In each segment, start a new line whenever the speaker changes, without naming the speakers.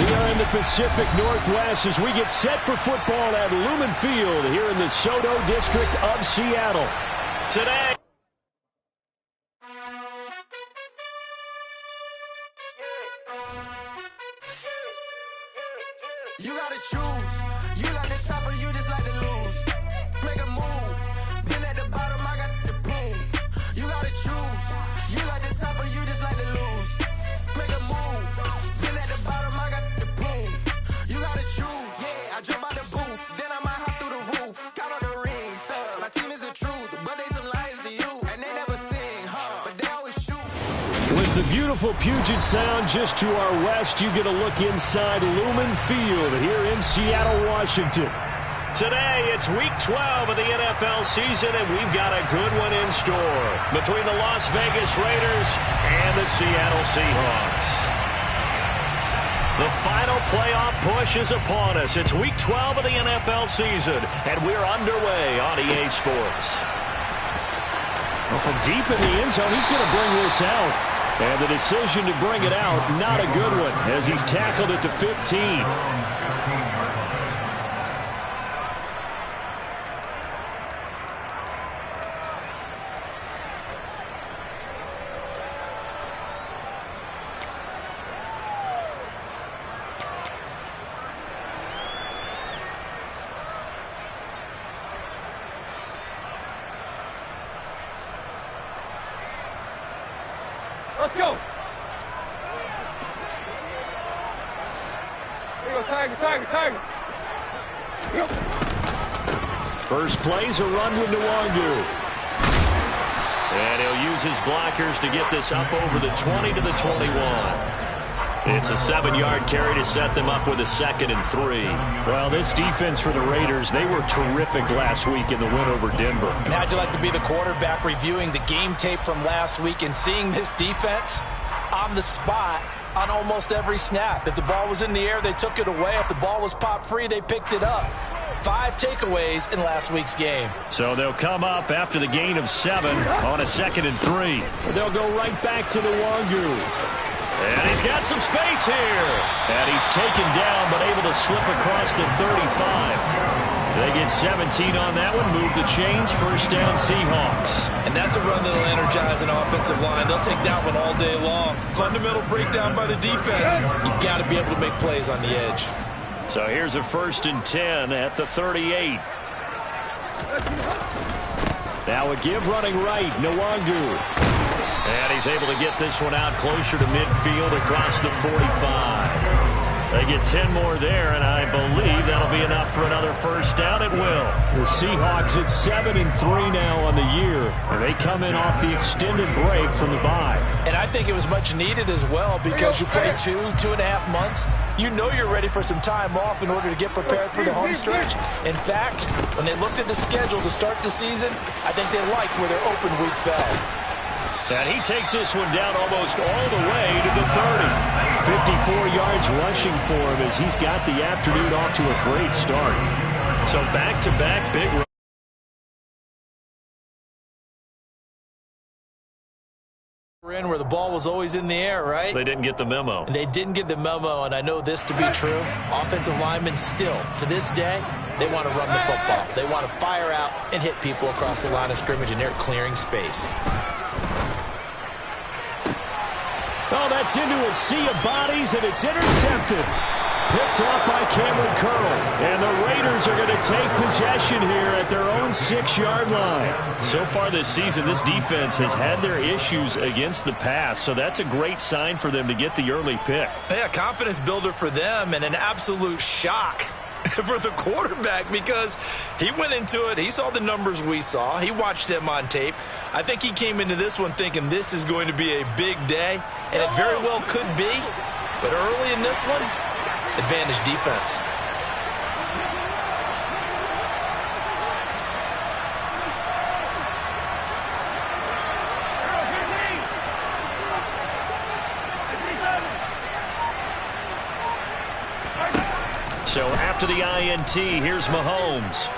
We are in the Pacific Northwest as we get set for football at Lumen Field here in the Soto District of Seattle. Today,
you gotta choose. You like the top or you just like to lose. Make a move. Been at the bottom, I got the proof. You gotta choose. You like the top or you just like to lose. Make a move. Been at the bottom, I got the proof. You gotta choose. Yeah, I jump out the booth. Then I might hop through the roof. Count on the rings. My team is the truth, but they some liars to you. And they never sing, but they always shoot.
With the beautiful Puget Sound just to our west, you get a look inside Lumen Field here in Seattle, Washington. Today, it's Week 12 of the NFL season, and we've got a good one in store between the Las Vegas Raiders and the Seattle Seahawks. The final playoff push is upon us. It's Week 12 of the NFL season, and we're underway on EA Sports. Well, from deep in the end zone, he's going to bring this out. And the decision to bring it out, not a good one, as he's tackled at the 15.
Let's go. Here you go, Tiger.
First play's a run with Nwangu. And he'll use his blockers to get this up over the 20 to the 21. It's a 7-yard carry to set them up with a 2nd and 3. Well, this defense for the Raiders, they were terrific last week in the win over Denver.
And how'd you like to be the quarterback reviewing the game tape from last week and seeing this defense on the spot on almost every snap? If the ball was in the air, they took it away. If the ball was popped free, they picked it up. 5 takeaways in last week's game.
So they'll come up after the gain of 7 on a 2nd and 3. They'll go right back to Nwangu. And he's got some space here. And he's taken down, but able to slip across the 35. They get 17 on that one, move the chains, first down Seahawks.
And that's a run that'll energize an offensive line. They'll take that one all day long. Fundamental breakdown by the defense. You've got to be able to make plays on the edge.
So here's a 1st and 10 at the 38. Now a give running right, Nwangu. And he's able to get this one out closer to midfield across the 45. They get 10 more there, and I believe that'll be enough for another first down. It will. The Seahawks at 7 and 3 now on the year, and they come in off the extended break from the bye.
And I think it was much needed as well because you play 2.5 months. You know you're ready for some time off in order to get prepared for the home stretch. In fact, when they looked at the schedule to start the season, I think they liked where their open week fell.
And he takes this one down almost all the way to the 30. 54 yards rushing for him as he's got the afternoon off to a great start. So back-to-back big run.
In where the ball was always in the air, right?
They didn't get the memo.
And they didn't get the memo, and I know this to be true. Offensive linemen still, to this day, they want to run the football. They want to fire out and hit people across the line of scrimmage, and they're clearing space.
Oh, that's into a sea of bodies, and it's intercepted. Picked off by Cameron Curl. And the Raiders are going to take possession here at their own 6-yard line. So far this season, this defense has had their issues against the pass, so that's a great sign for them to get the early pick.
Yeah, confidence builder for them and an absolute shock for the quarterback because he went into it. He saw the numbers we saw. He watched them on tape. I think he came into this one thinking this is going to be a big day, and it very well could be. But early in this one, advantage defense.
So after the INT, here's Mahomes.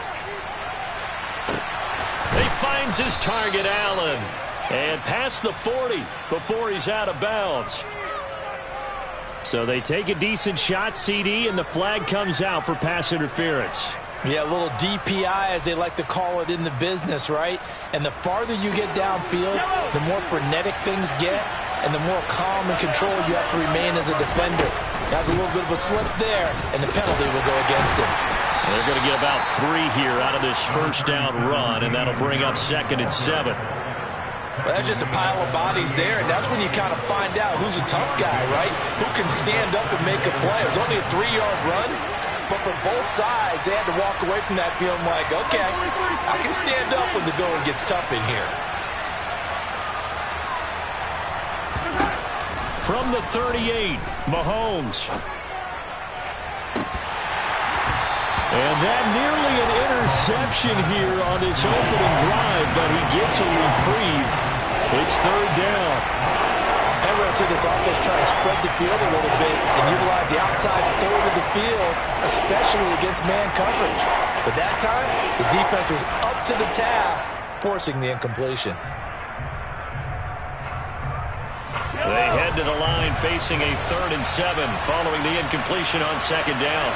He finds his target, Allen. And past the 40 before he's out of bounds. So they take a decent shot, CD, and the flag comes out for pass interference.
Yeah, a little DPI, as they like to call it in the business, right? And the farther you get downfield, the more frenetic things get, and the more calm and control you have to remain as a defender. That's a little bit of a slip there, and the penalty will go against him.
They're going to get about 3 here out of this first down run, and that'll bring up 2nd and 7.
Well, that's just a pile of bodies there, and that's when you kind of find out who's a tough guy, right? Who can stand up and make a play. It was only a 3-yard run, but for both sides, they had to walk away from that feeling like, okay, I can stand up when the going gets tough in here.
From the 38, Mahomes. And that nearly an interception here on this opening drive, but he gets a reprieve. It's 3rd down.
Everyone said this offense trying to spread the field a little bit and utilize the outside third of the field, especially against man coverage. But that time, the defense was up to the task, forcing the incompletion.
They head to the line facing a 3rd and 7 following the incompletion on 2nd down.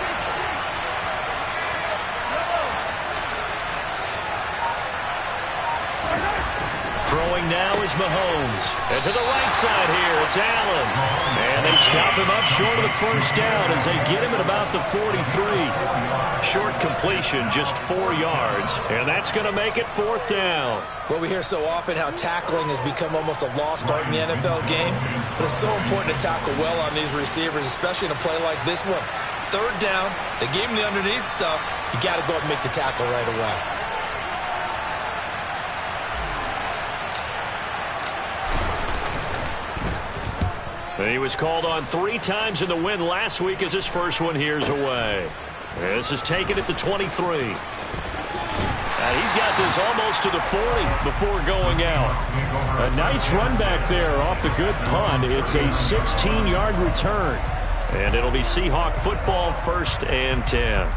Throwing now is Mahomes. And to the right side here, it's Allen. And they stop him up short of the first down as they get him at about the 43. Short completion, just 4 yards. And that's going to make it 4th down.
Well, we hear so often how tackling has become almost a lost art in the NFL game. But it's so important to tackle well on these receivers, especially in a play like this one. 3rd down, they gave him the underneath stuff. You got to go up and make the tackle right away.
He was called on 3 times in the win last week as his first one here's away. This is taken at the 23. And he's got this almost to the 40 before going out. A nice run back there off the good punt. It's a 16-yard return. And it'll be Seahawk football, 1st and 10.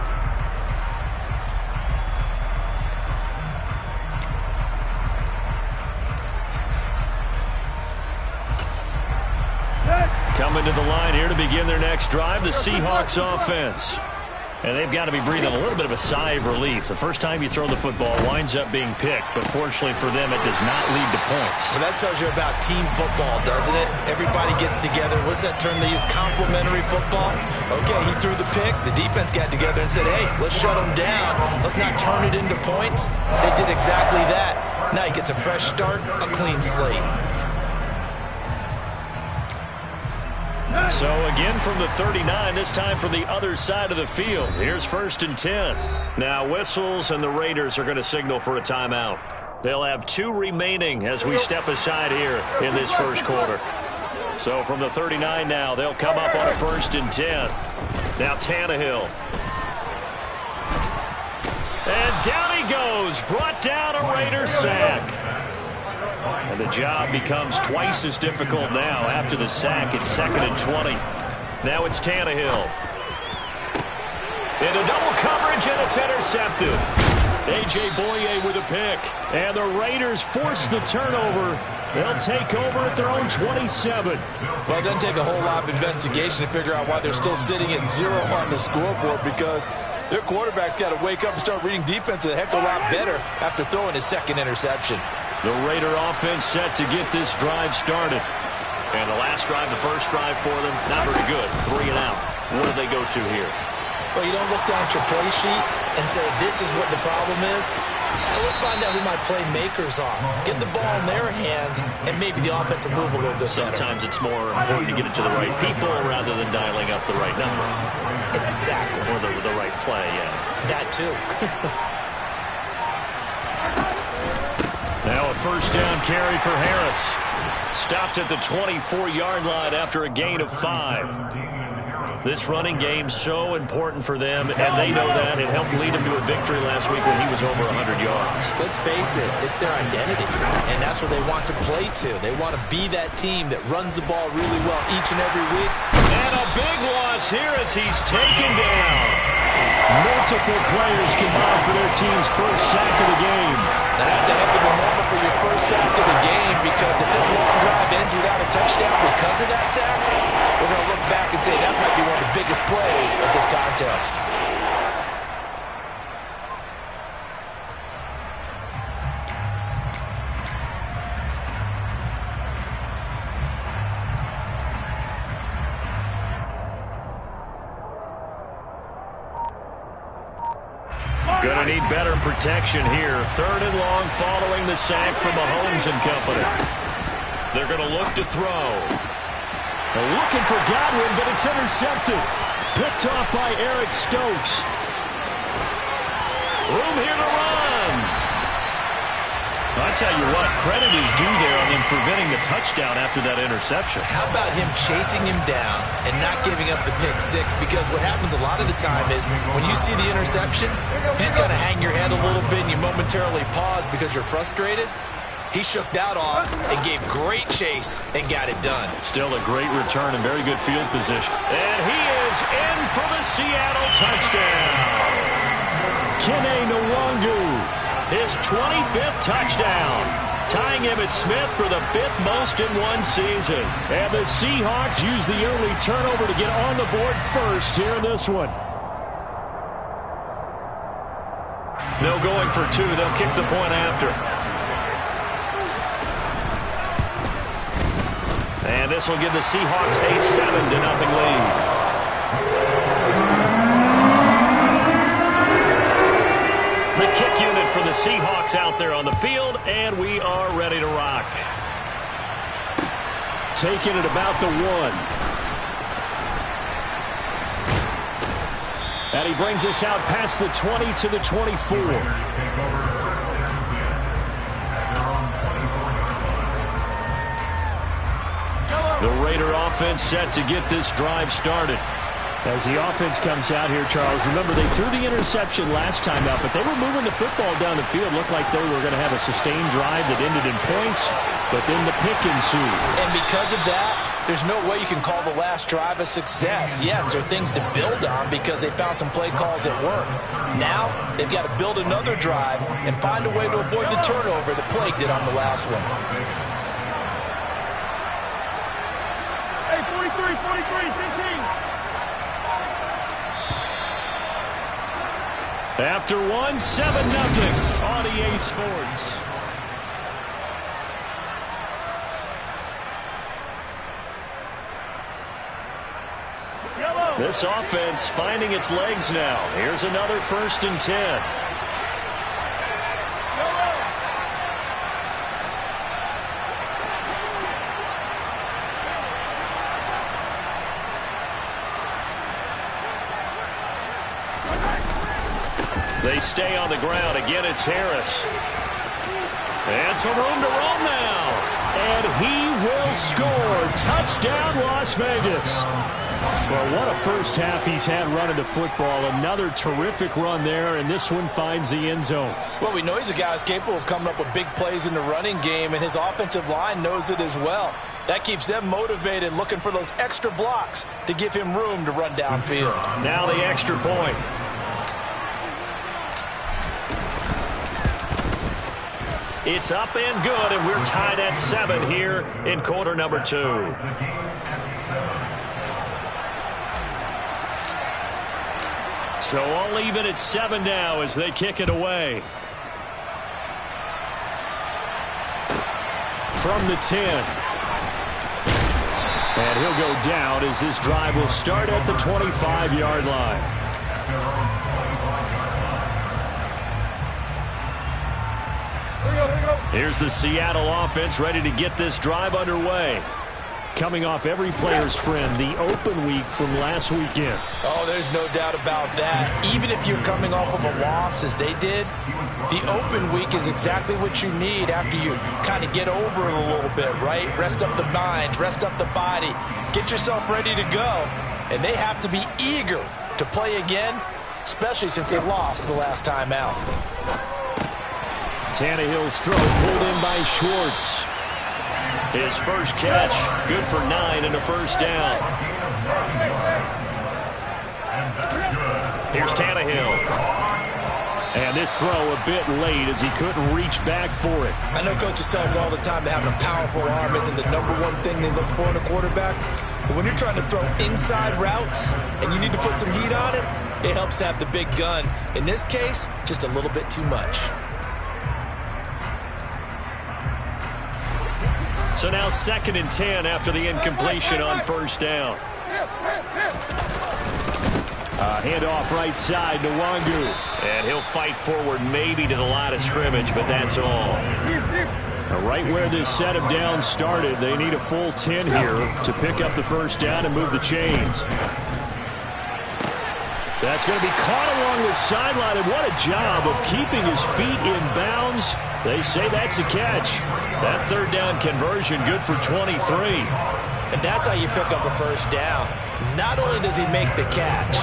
Coming to the line here to begin their next drive, the Seahawks offense. And they've got to be breathing a little bit of a sigh of relief. The first time you throw the football winds up being picked, but fortunately for them, it does not lead to points.
Well, that tells you about team football, doesn't it? Everybody gets together. What's that term they use? Complementary football? Okay, he threw the pick. The defense got together and said, hey, let's shut him down. Let's not turn it into points. They did exactly that. Now he gets a fresh start, a clean slate.
So again from the 39, this time from the other side of the field. Here's 1st and 10. Now whistles, and the Raiders are going to signal for a timeout. They'll have 2 remaining as we step aside here in this first quarter. So from the 39 now, they'll come up on a 1st and 10. Now Tannehill. And down he goes. Brought down a Raiders sack. And the job becomes twice as difficult now. After the sack, it's 2nd and 20. Now it's Tannehill. Into double coverage, and it's intercepted. A.J. Boye with a pick. And the Raiders force the turnover. They'll take over at their own 27.
Well, it doesn't take a whole lot of investigation to figure out why they're still sitting at 0 on the scoreboard, because their quarterback's got to wake up and start reading defense a heck of a lot better after throwing his 2nd interception.
The Raider offense set to get this drive started. And the last drive, the first drive for them, not very good. 3 and out. What do they go to here?
Well, you don't look down at your play sheet and say, this is what the problem is. Let's find out who my playmakers are. Get the ball in their hands, and maybe the offense will move a little bit better.
Sometimes it's more important to get it to the right people rather than dialing up the right number.
Exactly.
Or the right play, yeah.
That too.
Now a 1st down carry for Harris. Stopped at the 24-yard line after a gain of 5. This running game so important for them, and they know that. It helped lead them to a victory last week when he was over 100 yards.
Let's face it, it's their identity, and that's what they want to play to. They want to be that team that runs the ball really well each and every week.
And a big loss here as he's taken down. Multiple players combined for their team's first sack of the game.
That's a heck of a moment for your first sack of the game, because if this long drive ends without a touchdown because of that sack, we're going to look back and say that might be one of the biggest plays of this contest.
Gonna need better protection here. 3rd and long following the sack from Mahomes and company. They're gonna look to throw. They're looking for Godwin, but it's intercepted. Picked off by Eric Stokes. Room here to run. I tell you what, credit is due there on him preventing the touchdown after that interception.
How about him chasing him down and not giving up the pick six? Because what happens a lot of the time is when you see the interception, you just kind of hang your head a little bit and you momentarily pause because you're frustrated. He shook that off and gave great chase and got it done.
Still a great return and very good field position. And he is in for the Seattle touchdown. Kene Nwangu, his 25th touchdown, tying Emmitt Smith for the 5th most in one season. And the Seahawks use the early turnover to get on the board first here in this one. No going for 2. They'll kick the point after. And this will give the Seahawks a 7-0 lead. The kick unit for the Seahawks out there on the field, and we are ready to rock. Taking it about the 1. And he brings us out past the 20 to the 24. The Raider offense set to get this drive started. As the offense comes out here, Charles, remember they threw the interception last time out, but they were moving the football down the field. Looked like they were going to have a sustained drive that ended in points, but then the pick ensued.
And because of that, there's no way you can call the last drive a success. Yes, there are things to build on because they found some play calls that work. Now, they've got to build another drive and find a way to avoid the turnover that plagued it on the last one.
Hey, 43, 15.
After 1, 7-0 on EA Sports. This offense finding its legs now. Here's another 1st and 10. They stay on the ground. Again, it's Harris. And some room to run now. And he will score. Touchdown, Las Vegas. Well, what a first half he's had running the football. Another terrific run there, and this one finds the end zone.
Well, we know he's a guy who's capable of coming up with big plays in the running game, and his offensive line knows it as well. That keeps them motivated, looking for those extra blocks to give him room to run downfield.
Now the extra point. It's up and good, and we're tied at 7 here in quarter number 2. So all even at 7 now as they kick it away. From the 10. And he'll go down as this drive will start at the 25-yard line. Here's the Seattle offense ready to get this drive underway. Coming off every player's friend, the open week from last weekend.
Oh, there's no doubt about that. Even if you're coming off of a loss as they did, the open week is exactly what you need after you kind of get over it a little bit, right? Rest up the mind, rest up the body, get yourself ready to go. And they have to be eager to play again, especially since they lost the last time out.
Tannehill's throw pulled in by Schwartz. His first catch, good for 9 and a first down. Here's Tannehill. And this throw a bit late as he couldn't reach back for it.
I know coaches tell us all the time that having a powerful arm isn't the #1 thing they look for in a quarterback. But when you're trying to throw inside routes and you need to put some heat on it, it helps have the big gun. In this case, just a little bit too much.
So now 2nd and 10 after the incompletion on first down. Handoff right side to Wangu. And he'll fight forward maybe to the line of scrimmage, but that's all. Now right where this set of downs started, they need a full 10 here to pick up the first down and move the chains. That's going to be caught along the sideline, and what a job of keeping his feet in bounds. They say that's a catch. That 3rd down conversion good for 23.
And that's how you pick up a first down. Not only does he make the catch,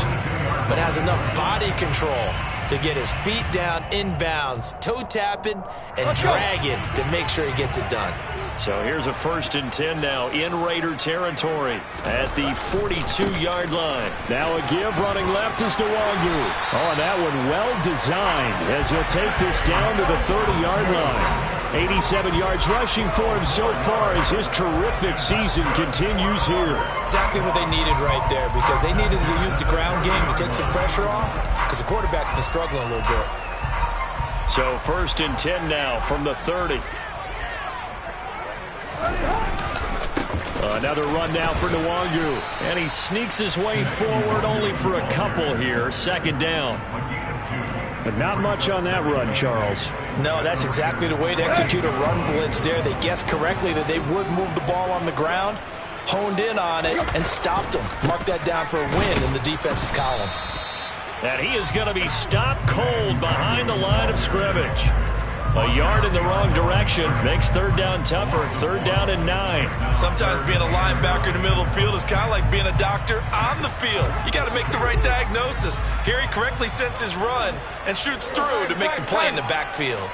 but has enough body control to get his feet down in bounds, toe tapping and dragging to make sure he gets it done.
So here's a 1st and 10 now in Raider territory at the 42-yard line. Now a give running left is Nwangu. Oh, and that one well designed as he'll take this down to the 30-yard line. 87 yards rushing for him so far as his terrific season continues here.
Exactly what they needed right there, because they needed to use the ground game to take some pressure off, because the quarterback's been struggling a little bit.
So 1st and 10 now from the 30. Another run now for Nwangu. And he sneaks his way forward only for a couple here. 2nd down. But not much on that run, Charles.
No, that's exactly the way to execute a run blitz there. They guessed correctly that they would move the ball on the ground, honed in on it, and stopped them. Mark that down for a win in the defense's column.
And he is going to be stopped cold behind the line of scrimmage. A yard in the wrong direction makes 3rd down tougher. 3rd down and 9.
Sometimes being a linebacker in the middle of the field is kind of like being a doctor on the field. You got to make the right diagnosis. Here he correctly sets his run and shoots through to make the play in the backfield.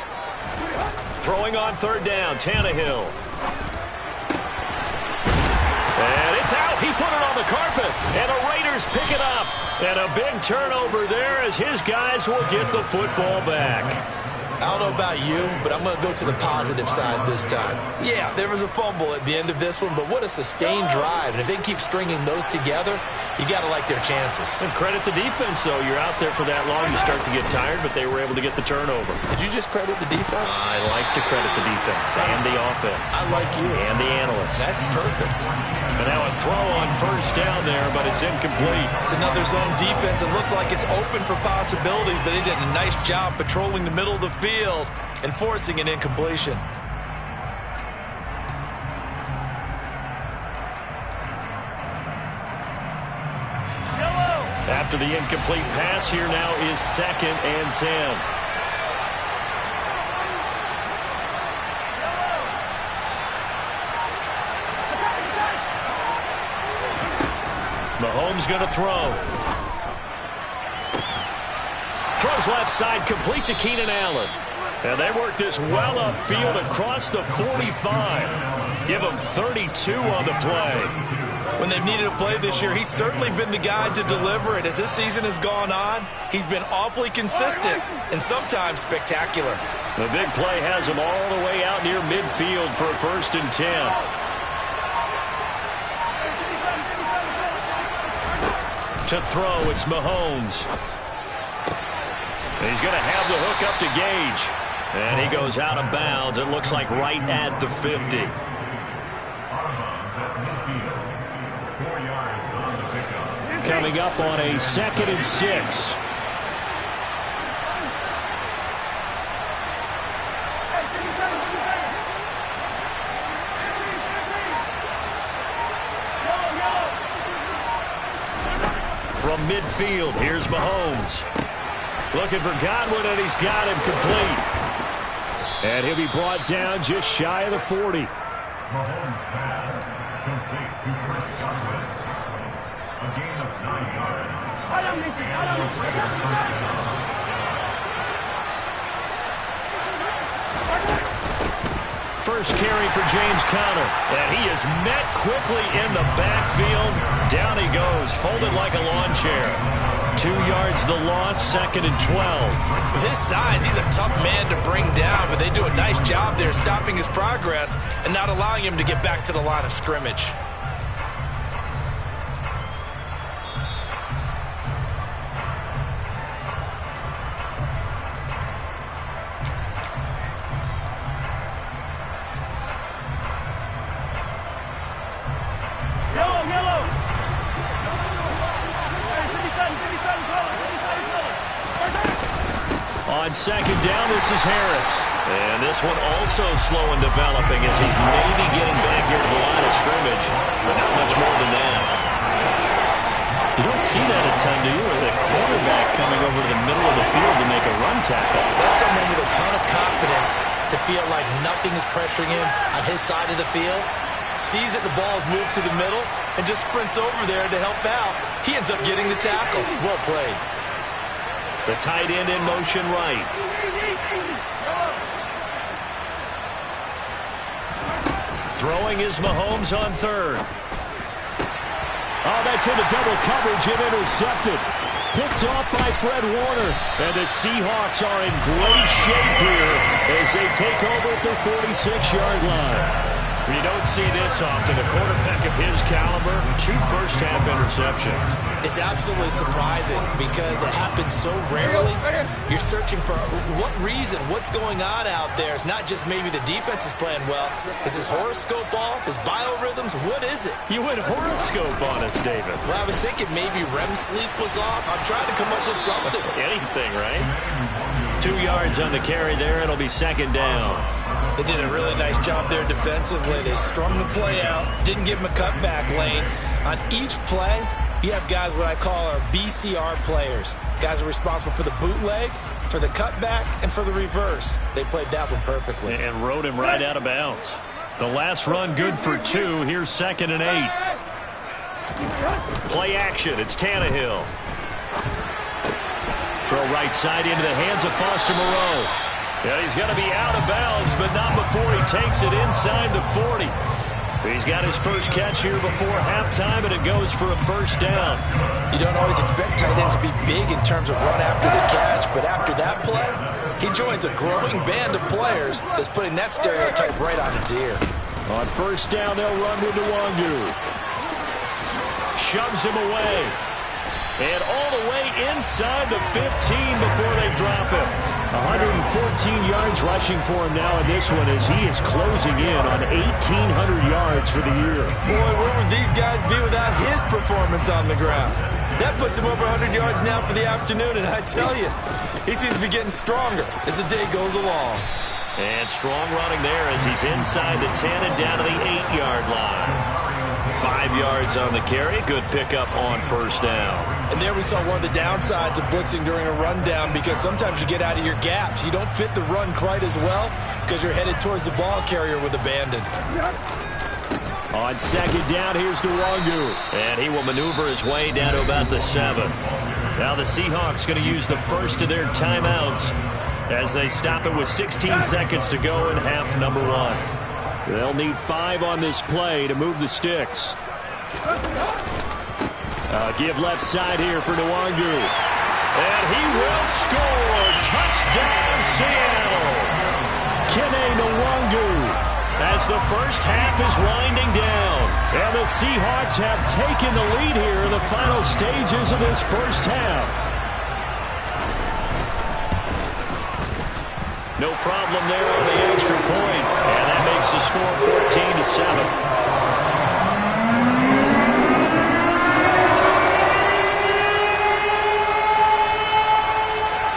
Throwing on 3rd down, Tannehill. And it's out. He put it on the carpet. And the Raiders pick it up. And a big turnover there as his guys will get the football back.
I don't know about you, but I'm going to go to the positive side this time. Yeah, there was a fumble at the end of this one, but what a sustained drive. And if they keep stringing those together, you got to like their chances.
And credit the defense, though. You're out there for that long, you start to get tired, but they were able to get the turnover.
Did you just credit the defense?
I like to credit the defense and the offense.
I like you.
And the analysts.
That's perfect.
And now a throw on 1st down there, but it's incomplete.
It's another zone defense. It looks like it's open for possibilities, but they did a nice job patrolling the middle of the field and forcing an incompletion.
After the incomplete pass, here now is 2nd and 10. Mahomes going to throw. Throws left side, complete to Keenan Allen. And they work this well upfield across the 45. Give him 32 on the play.
When they've needed a play this year, he's certainly been the guy to deliver it. As this season has gone on, he's been awfully consistent and sometimes spectacular.
The big play has him all the way out near midfield for a 1st and 10. To throw, it's Mahomes. He's going to have the hook up to Gage. And he goes out of bounds. It looks like right at the 50. Coming up on a 2nd and 6. From midfield, here's Mahomes. Looking for Godwin, and he's got him complete. And he'll be brought down just shy of the 40.
Mahomes pass complete to Chris Godwin. A gain of 9 yards.
First carry for James Conner. And he is met quickly in the backfield. Down he goes, folded like a lawn chair. 2 yards the loss, 2nd and 12.
With his size, he's a tough man to bring down, but they do a nice job there stopping his progress and not allowing him to get back to the line of scrimmage.
On second down, this is Harris. And this one also slow in developing as he's maybe getting back here to the line of scrimmage, but not much more than that. You don't see that a ton, do you? With a quarterback coming over to the middle of the field to make a run tackle.
That's someone with a ton of confidence to feel like nothing is pressuring him on his side of the field. Sees that the ball's moved to the middle and just sprints over there to help out. He ends up getting the tackle. Well played.
The tight end in motion right. Throwing is Mahomes on third. Oh, that's into double coverage and intercepted. Picked off by Fred Warner. And the Seahawks are in great shape here as they take over at their 46-yard line. You don't see this often. A quarterback of his caliber, 2 first-half interceptions.
It's absolutely surprising because it happens so rarely. You're searching for what reason, what's going on out there. It's not just maybe the defense is playing well. Is his horoscope off? His biorhythms? What is it?
You went horoscope on us, David.
Well, I was thinking maybe REM sleep was off. I'm trying to come up with something.
Anything, right? 2 yards on the carry there. It'll be second down.
They did a really nice job there defensively. They strung the play out, didn't give him a cutback lane. On each play, you have guys what I call our BCR players. Guys are responsible for the bootleg, for the cutback, and for the reverse. They played that one perfectly.
And rode him right out of bounds. The last run good for 2. Here's 2nd and 8. Play action. It's Tannehill. Throw right side into the hands of Foster Moreau. Yeah, he's going to be out of bounds, but not before he takes it inside the 40. He's got his first catch here before halftime, and it goes for a first down.
You don't always expect tight ends to be big in terms of run after the catch, but after that play, he joins a growing band of players that's putting that stereotype right on its ear.
On first down, they'll run with Nwangu. Shoves him away. And all the way inside the 15 before they drop him. 114 yards rushing for him now in this one as he is closing in on 1,800 yards for the year.
Boy, where would these guys be without his performance on the ground? That puts him over 100 yards now for the afternoon, and I tell you, he seems to be getting stronger as the day goes along.
And strong running there as he's inside the 10 and down to the 8-yard line. 5 yards on the carry. Good pickup on first down.
And there we saw one of the downsides of blitzing during a rundown because sometimes you get out of your gaps. You don't fit the run quite as well because you're headed towards the ball carrier with abandon.
On second down, here's Nwangu. And he will maneuver his way down to about the 7. Now the Seahawks going to use the first of their timeouts as they stop it with 16 seconds to go in half number 1. They'll need 5 on this play to move the sticks. Give left side here for Nwangu. And he will score. Touchdown, Seattle. Kene Nwangu as the first half is winding down. And the Seahawks have taken the lead here in the final stages of this first half. No problem there on the extra point. And that makes the score 14-7.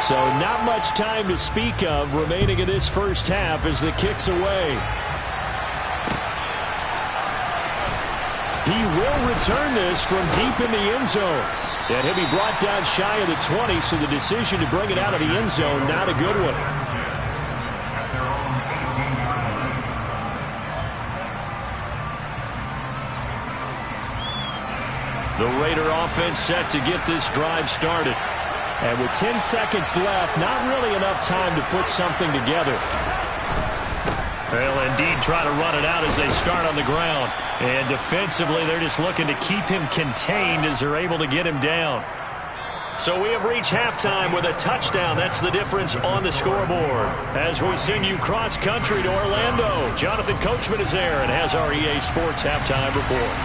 So not much time to speak of remaining in this first half as the kick's away. He will return this from deep in the end zone. And he'll be brought down shy of the 20, so the decision to bring it out of the end zone, not a good one. The Raider offense set to get this drive started. And with 10 seconds left, not really enough time to put something together. They'll indeed try to run it out as they start on the ground. And defensively, they're just looking to keep him contained as they're able to get him down. So we have reached halftime with a touchdown. That's the difference on the scoreboard. As we send you cross-country to Orlando, Jonathan Coachman is there and has our EA Sports halftime report.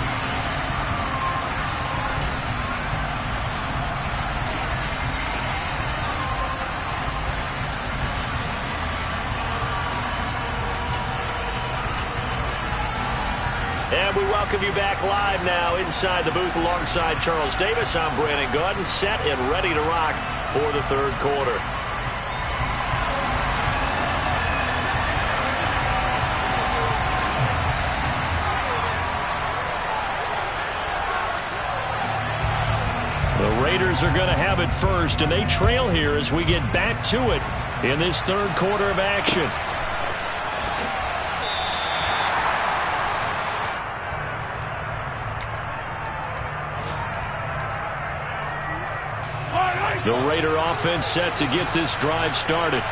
And we welcome you back live now inside the booth alongside Charles Davis. I'm Brandon Gaudin, set and ready to rock for the third quarter. Raiders are going to have it first, and they trail here as we get back to it in this third quarter of action. The Raider offense set to get this drive started.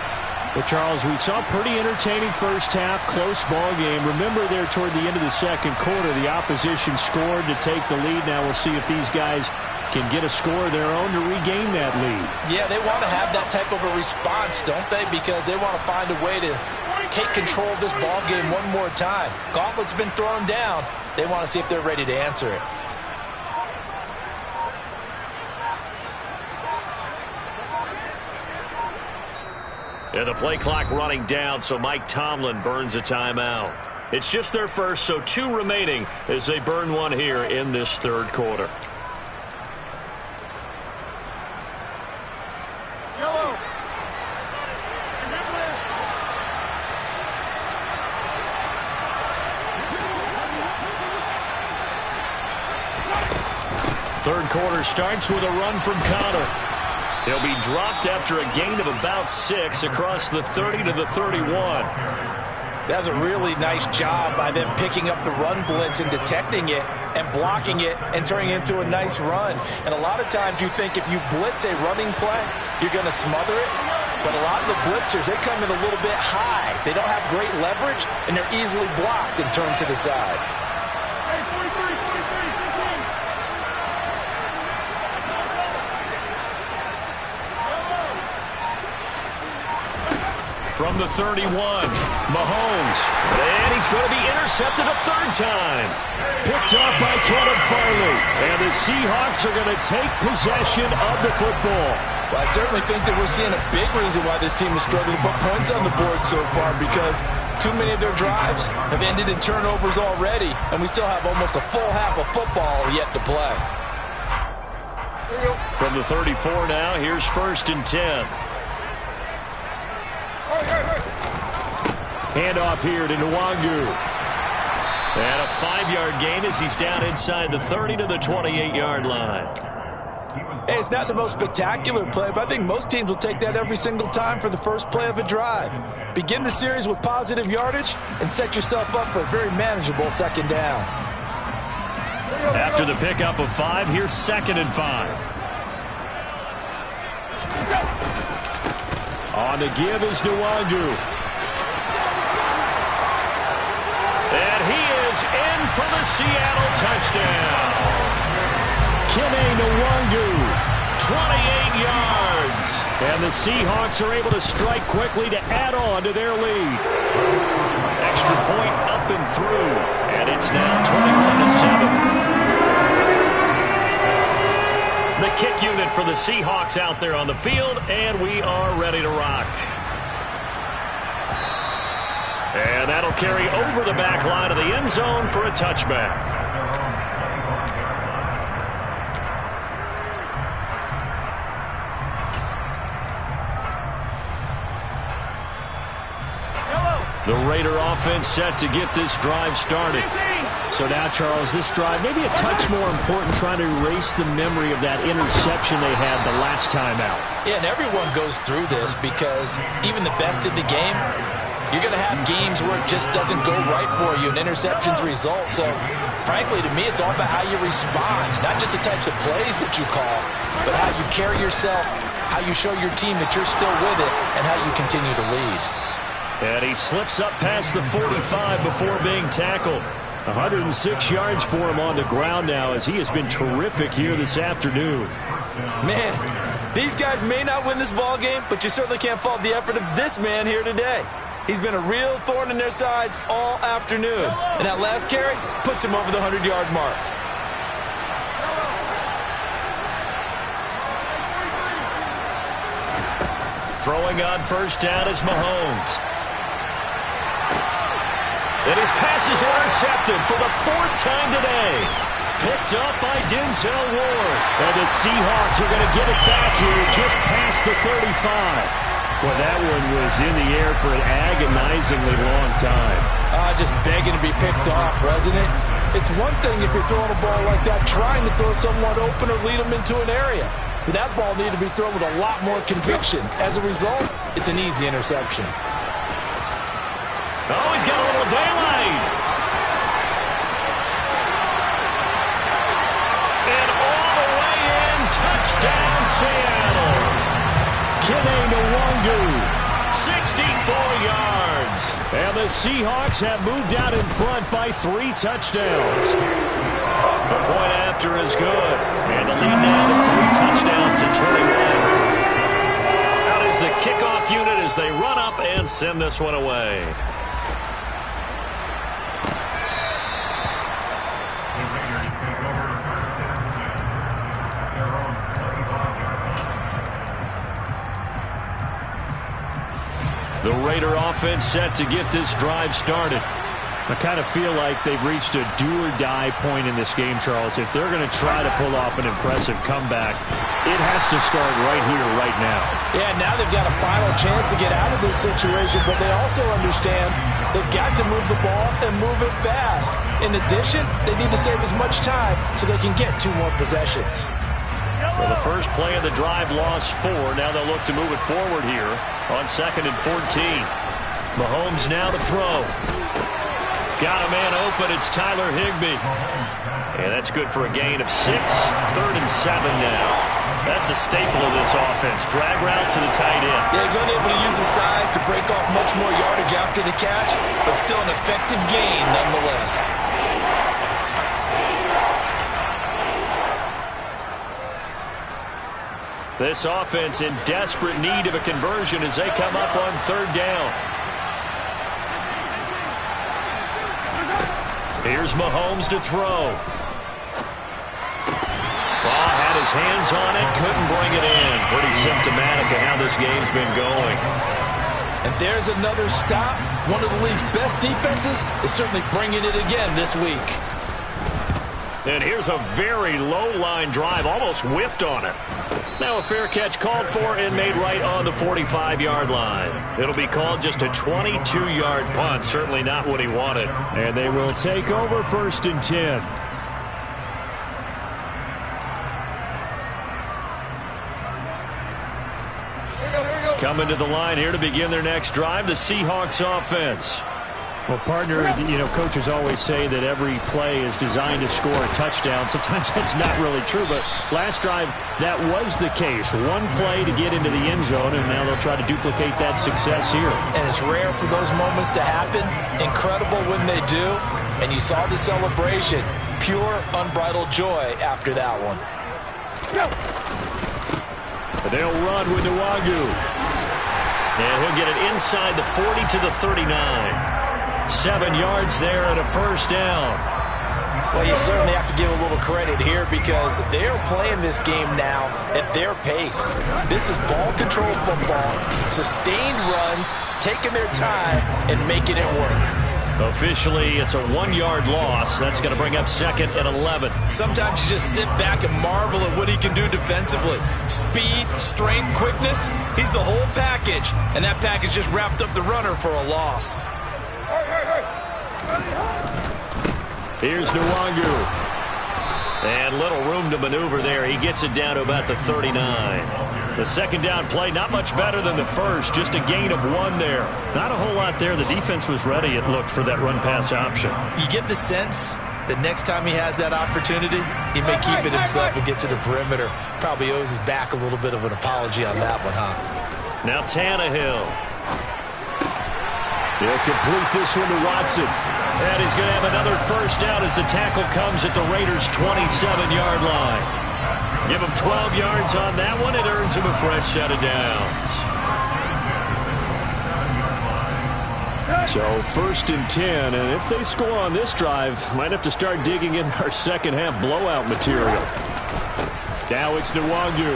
Well, Charles, we saw a pretty entertaining first half, close ball game. Remember there toward the end of the second quarter, the opposition scored to take the lead. Now we'll see if these guys can get a score of their own to regain that lead.
Yeah, they want to have that type of a response, don't they? Because they want to find a way to take control of this ball game one more time. Gauntlet's been thrown down. They want to see if they're ready to answer it.
And the play clock running down, so Mike Tomlin burns a timeout. It's just their first, so 2 remaining as they burn one here in this third quarter. Third quarter starts with a run from Connor. He'll be dropped after a gain of about 6 across the 30 to the 31.
That's a really nice job by them picking up the run blitz and detecting it and blocking it and turning it into a nice run. And a lot of times you think if you blitz a running play, you're going to smother it. But a lot of the blitzers, they come in a little bit high. They don't have great leverage, and they're easily blocked and turned to the side.
From the 31, Mahomes, and he's going to be intercepted a third time. Picked up by Caleb Farley, and the Seahawks are going to take possession of the football.
Well, I certainly think that we're seeing a big reason why this team is struggling to put points on the board so far, because too many of their drives have ended in turnovers already, and we still have almost a full half of football yet to play.
From the 34 now, here's 1st and 10. Handoff here to Nwangu. And a 5-yard gain as he's down inside the 30 to the 28-yard line.
Hey, it's not the most spectacular play, but I think most teams will take that every single time for the first play of a drive. Begin the series with positive yardage and set yourself up for a very manageable second down.
After the pickup of 5, here's 2nd and 5. On the give is Nwangu. And he is in for the Seattle touchdown. Kene Nwangu, 28 yards. And the Seahawks are able to strike quickly to add on to their lead. Extra point up and through. And it's now 21-7. The kick unit for the Seahawks out there on the field, and we are ready to rock. And that'll carry over the back line of the end zone for a touchback. The Raider offense set to get this drive started. So now, Charles, this drive maybe a touch more important, trying to erase the memory of that interception they had the last time out.
Yeah, and everyone goes through this because even the best in the game, you're going to have games where it just doesn't go right for you and interceptions result. So, frankly, to me, it's all about how you respond, not just the types of plays that you call, but how you carry yourself, how you show your team that you're still with it, and how you continue to lead.
And he slips up past the 45 before being tackled. 106 yards for him on the ground now as he has been terrific here this afternoon.
Man, these guys may not win this ball game, but you certainly can't fault the effort of this man here today. He's been a real thorn in their sides all afternoon. And that last carry puts him over the 100-yard mark.
Throwing on first down is Mahomes. And his pass is intercepted for the 4th time today. Picked up by Denzel Ward. And the Seahawks are going to get it back here just past the 35. Well, that one was in the air for an agonizingly long time.
Just begging to be picked off, wasn't it? It's one thing if you're throwing a ball like that, trying to throw someone open or lead them into an area. but that ball needed to be thrown with a lot more conviction. As a result, it's an easy interception.
Oh, he's got a little daylight. And all the way in, touchdown Seattle. Kene Nwangu, 64 yards. And the Seahawks have moved out in front by 3 touchdowns. The point after is good. And the lead now to 3 touchdowns at 21. Out is the kickoff unit as they run up and send this one away. The Raider offense set to get this drive started. I kind of feel like they've reached a do-or-die point in this game, Charles. If they're going to try to pull off an impressive comeback, it has to start right here, right now.
Yeah, now they've got a final chance to get out of this situation, but they also understand they've got to move the ball and move it fast. In addition, they need to save as much time so they can get 2 more possessions.
Well, the first play of the drive lost 4. Now they'll look to move it forward here on 2nd and 14. Mahomes now to throw. Got a man open. It's Tyler Higbee. And that's good for a gain of 6. 3rd and 7 now. That's a staple of this offense. Drag route to the tight end.
Yeah, he's unable to use his size to break off much more yardage after the catch, but still an effective gain nonetheless.
This offense in desperate need of a conversion as they come up on 3rd down. Here's Mahomes to throw. Ball had his hands on it, couldn't bring it in. Pretty symptomatic of how this game's been going.
And there's another stop. One of the league's best defenses is certainly bringing it again this week.
And here's a very low-line drive, almost whiffed on it. Now a fair catch called for and made right on the 45-yard line. It'll be called just a 22-yard punt, certainly not what he wanted. And they will take over 1st and 10. Coming to the line here to begin their next drive, the Seahawks offense. Well, partner, coaches always say that every play is designed to score a touchdown. Sometimes that's not really true, but last drive, that was the case. One play to get into the end zone, and now they'll try to duplicate that success here.
And it's rare for those moments to happen. Incredible when they do. And you saw the celebration. Pure, unbridled joy after that one.
They'll run with Nwangu. And he'll get it inside the 40 to the 39. 7 yards there and a 1st down.
Well, you certainly have to give a little credit here because they're playing this game now at their pace. This is ball control football, sustained runs, taking their time and making it work.
Officially, it's a 1-yard loss. That's going to bring up 2nd and 11.
Sometimes you just sit back and marvel at what he can do defensively. Speed, strength, quickness, he's the whole package. And that package just wrapped up the runner for a loss.
Here's Nwangu. And little room to maneuver there. He gets it down to about the 39. The 2nd down play, not much better than the first. Just a gain of 1 there. Not a whole lot there. The defense was ready, it looked, for that run-pass option.
You get the sense that next time he has that opportunity, he may keep it himself and get to the perimeter. Probably owes his back a little bit of an apology on that one, huh?
Now Tannehill. He'll complete this one to Watson. And he's going to have another 1st down as the tackle comes at the Raiders' 27-yard line. Give him 12 yards on that one. It earns him a fresh set of downs. So 1st and 10, and if they score on this drive, might have to start digging in our second-half blowout material. Now it's Nwangu.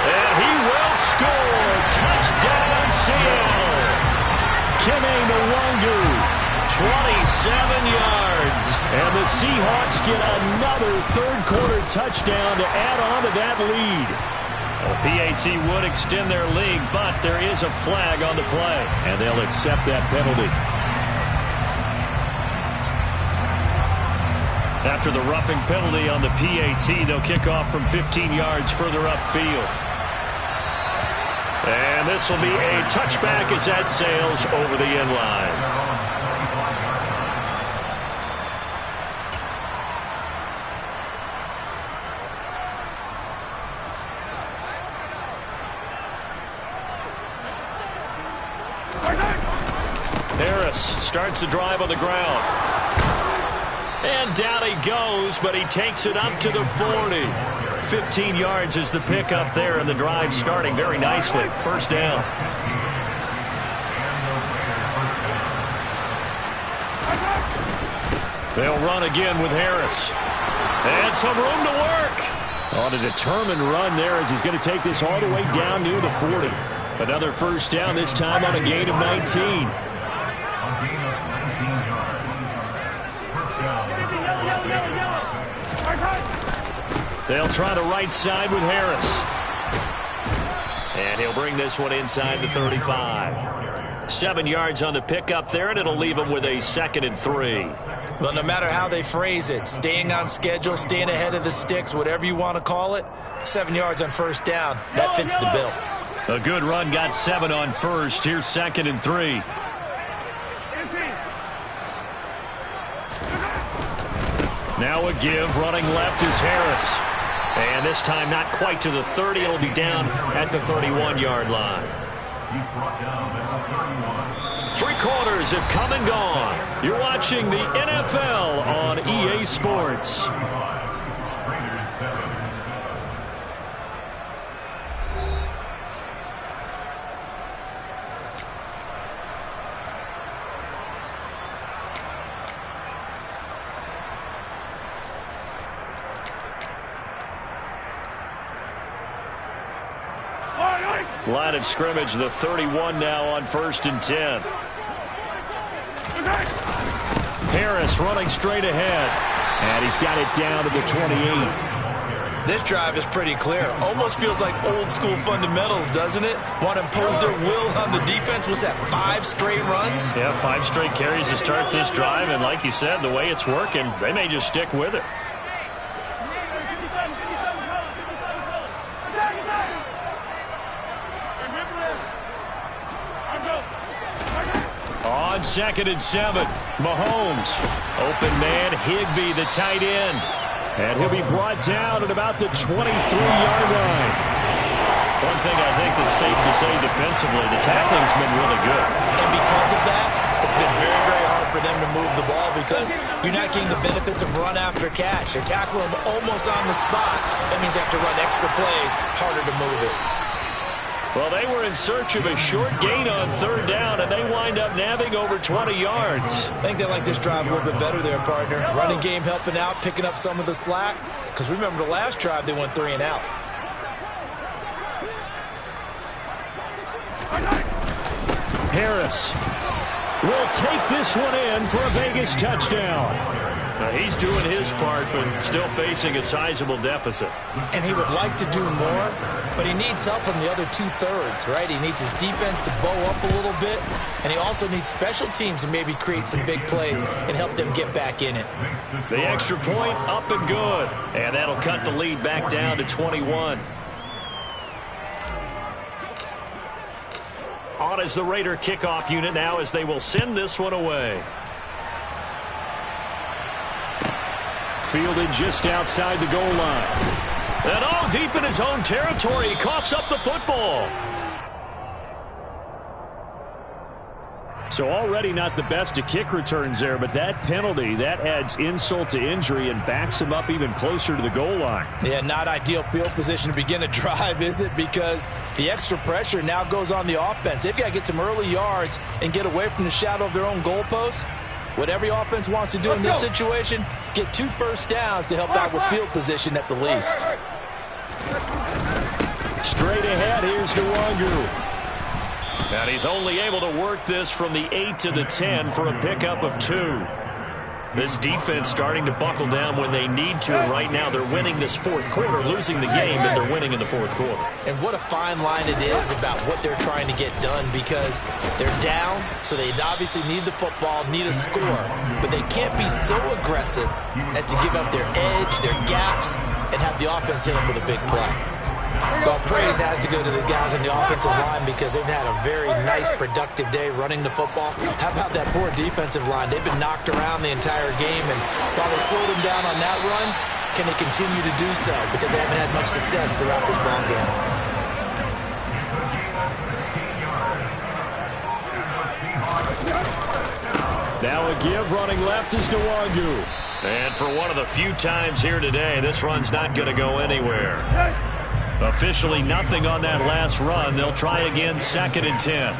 And he will score. Touchdown, Seattle. Kene Nwangu, 27 yards. And the Seahawks get another 3rd-quarter touchdown to add on to that lead. Well, PAT would extend their lead, but there is a flag on the play. And they'll accept that penalty. After the roughing penalty on the PAT, they'll kick off from 15 yards further upfield. And this will be a touchback as that sails over the end line. Harris starts the drive on the ground. And down he goes, but he takes it up to the 40. 15 yards is the pickup there, and the drive starting very nicely. First down. They'll run again with Harris. And some room to work. On a determined run there as he's going to take this all the way down near the 40. Another first down, this time on a gain of 19. They'll try the right side with Harris. And he'll bring this one inside the 35. 7 yards on the pickup there, and it'll leave him with a 2nd and 3.
Well, no matter how they phrase it, staying on schedule, staying ahead of the sticks, whatever you want to call it, 7 yards on first down, that fits the bill.
A good run, got 7 on first. Here's 2nd and 3. Now a give, running left is Harris. And this time not quite to the 30. It'll be down at the 31-yard line. 3 quarters have come and gone. You're watching the NFL on EA Sports. Line of scrimmage, the 31 now on 1st and 10. Harris running straight ahead. And he's got it down to the 28.
This drive is pretty clear. Almost feels like old school fundamentals, doesn't it? Want to impose their will on the defense. Was that 5 straight runs?
Yeah, 5 straight carries to start this drive. And like you said, the way it's working, they may just stick with it. On 2nd and 7, Mahomes. Open man, Higbee, the tight end. And he'll be brought down at about the 23-yard line. One thing I think that's safe to say defensively, the tackling's been really good.
And because of that, it's been very, very hard for them to move the ball because you're not getting the benefits of run after catch. They're tackling them almost on the spot. That means they have to run extra plays, harder to move it.
Well, they were in search of a short gain on 3rd down, and they wind up nabbing over 20 yards.
I think they like this drive a little bit better there, partner. Running game helping out, picking up some of the slack. Because remember, the last drive, they went 3 and out.
Harris will take this one in for a Vegas touchdown. Now, he's doing his part, but still facing a sizable deficit.
And he would like to do more, but he needs help from the other 2/3, right? He needs his defense to bow up a little bit, and he also needs special teams to maybe create some big plays and help them get back in it.
The extra point up and good, and that'll cut the lead back down to 21. On as the Raider kickoff unit now as they will send this one away. Fielded just outside the goal line. And all deep in his own territory, he coughs up the football. So already not the best to kick returns there, but that penalty, that adds insult to injury and backs him up even closer to the goal line.
Yeah, not ideal field position to begin a drive, is it? Because the extra pressure now goes on the offense. They've got to get some early yards and get away from the shadow of their own goalposts. What every offense wants to do in this situation, get 2 first downs to help out with field position at the least.
Straight ahead, here's Nwangu. And he's only able to work this from the 8 to the 10 for a pickup of 2. This defense starting to buckle down when they need to. And right now they're winning this fourth quarter, losing the game, but they're winning in the fourth quarter.
And what a fine line it is about what they're trying to get done, because they're down, so they obviously need the football, need a score, but they can't be so aggressive as to give up their edge, their gaps, and have the offense hit them with a big play. Well, praise has to go to the guys on the offensive line because they've had a very nice, productive day running the football. How about that poor defensive line? They've been knocked around the entire game, and while they slowed them down on that run, can they continue to do so? Because they haven't had much success throughout this ball game.
Now a give running left is Nwangu. And for one of the few times here today, this run's not going to go anywhere. Officially nothing on that last run. They'll try again, 2nd and 10.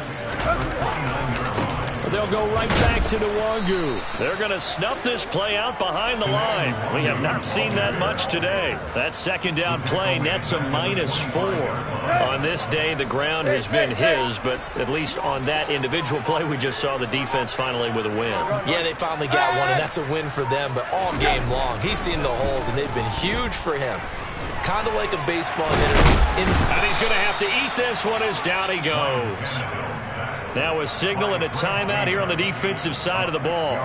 They'll go right back to Nwangu. They're going to snuff this play out behind the line. We have not seen that much today. That 2nd down play nets a -4. On this day, the ground has been his, but at least on that individual play, we just saw the defense finally with a win.
Yeah, they finally got one, and that's a win for them, but all game long, he's seen the holes, and they've been huge for him. Kind of like a baseball hitter.
And he's going to have to eat this one as down he goes. Now a signal and a timeout here on the defensive side of the ball.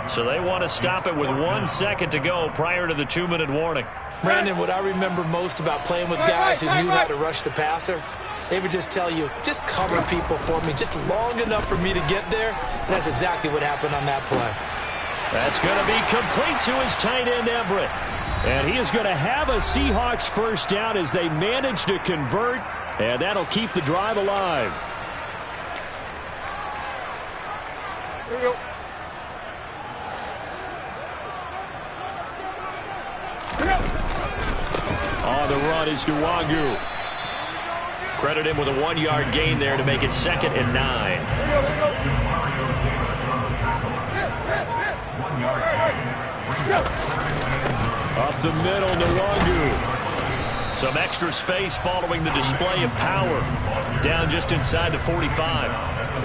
So they want to stop it with 1 second to go prior to the 2-minute warning.
Brandon, what I remember most about playing with guys who knew how to rush the passer, they would just tell you, just cover people for me, just long enough for me to get there. And that's exactly what happened on that play.
That's going to be complete to his tight end, Everett. And he is going to have a Seahawks first down as they manage to convert, and that'll keep the drive alive.
Here we go.
On the run is Nwangu. Credit him with a 1-yard gain there to make it 2nd and 9. Up the middle, Nwangu. Some extra space following the display of power. Down just inside the 45.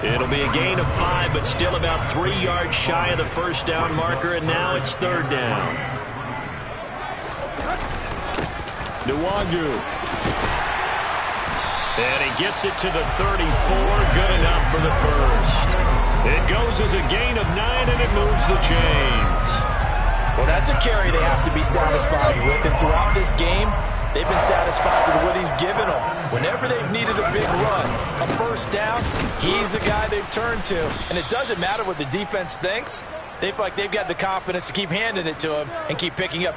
It'll be a gain of 5, but still about 3 yards shy of the first down marker, and now it's 3rd down. Nwangu. And he gets it to the 34. Good enough for the first. It goes as a gain of 9, and it moves the chains.
Well, that's a carry they have to be satisfied with, and throughout this game, they've been satisfied with what he's given them. Whenever they've needed a big run, a first down, he's the guy they've turned to. And it doesn't matter what the defense thinks. They feel like they've got the confidence to keep handing it to him and keep picking up